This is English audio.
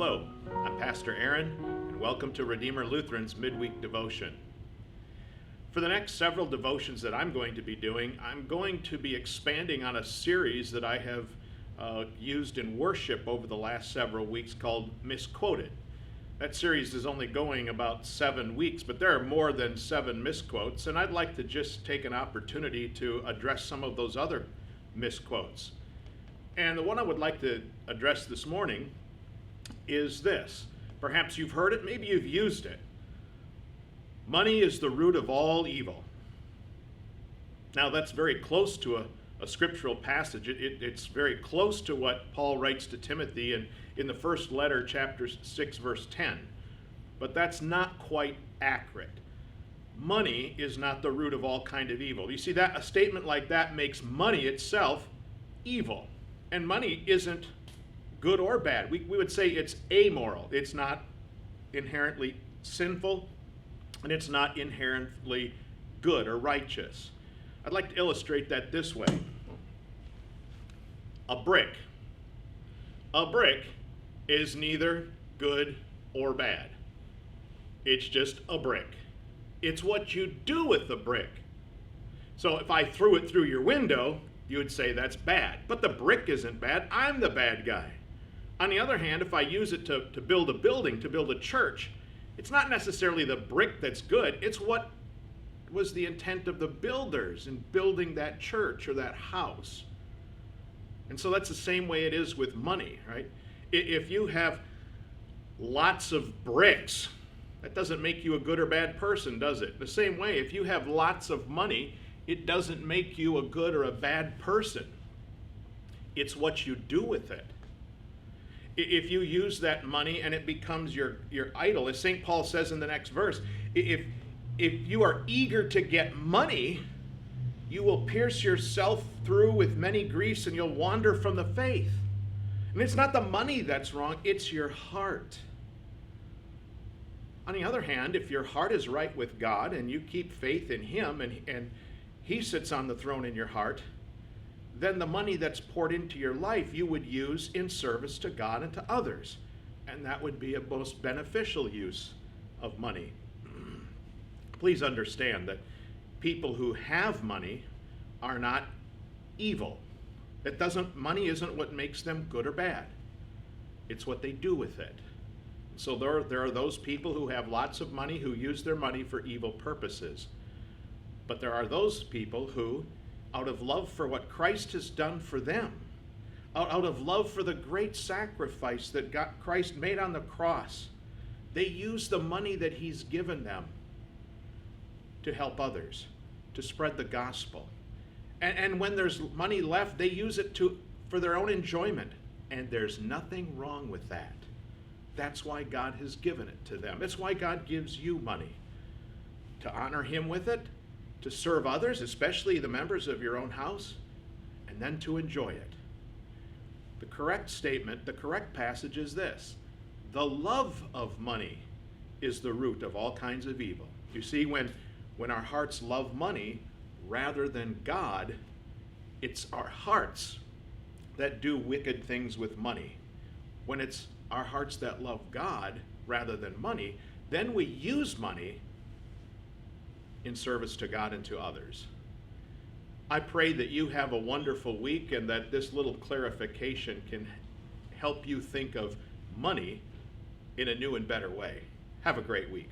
Hello, I'm Pastor Aaron, and welcome to Redeemer Lutheran's Midweek Devotion. For the next several devotions that I'm going to be doing, I'm going to be expanding on a series that I have used in worship over the last several weeks called MISQUOTED. That series is only going about 7 weeks, but there are more than 7 misquotes, and I'd like to just take an opportunity to address some of those other misquotes. And the one I would like to address this morning is this. Perhaps you've heard it, maybe you've used it. Money is the root of all evil. Now that's very close to a scriptural passage. It's very close to what Paul writes to Timothy in the first letter, chapter 6, verse 10. But that's not quite accurate. Money is not the root of all kind of evil. You see, that a statement like that makes money itself evil. And money isn't good or bad. We would say it's amoral. It's not inherently sinful, and it's not inherently good or righteous. I'd like to illustrate that this way. A brick. A brick is neither good or bad. It's just a brick. It's what you do with the brick. So if I threw it through your window, you would say that's bad. But the brick isn't bad. I'm the bad guy. On the other hand, if I use it to build a building, to build a church, it's not necessarily the brick that's good. It's what was the intent of the builders in building that church or that house. And so that's the same way it is with money, right? If you have lots of bricks, that doesn't make you a good or bad person, does it? The same way, if you have lots of money, it doesn't make you a good or a bad person. It's what you do with it. If you use that money and it becomes your idol, as St. Paul says in the next verse, if you are eager to get money, you will pierce yourself through with many griefs and you'll wander from the faith. And it's not the money that's wrong, it's your heart. On the other hand, if your heart is right with God and you keep faith in Him and He sits on the throne in your heart, then the money that's poured into your life you would use in service to God and to others. And that would be a most beneficial use of money. Please understand that people who have money are not evil. Money isn't what makes them good or bad. It's what they do with it. So there are those people who have lots of money who use their money for evil purposes. But there are those people who, out of love for what Christ has done for them, out of love for the great sacrifice that Christ made on the cross, they use the money that He's given them to help others, to spread the gospel. And when there's money left, they use it for their own enjoyment. And there's nothing wrong with that. That's why God has given it to them. It's why God gives you money, to honor Him with it, to serve others, especially the members of your own house, and then to enjoy it. The correct statement, the correct passage is this: the love of money is the root of all kinds of evil. You see, when our hearts love money rather than God, it's our hearts that do wicked things with money. When it's our hearts that love God rather than money, then we use money in service to God and to others. I pray that you have a wonderful week and that this little clarification can help you think of money in a new and better way. Have a great week.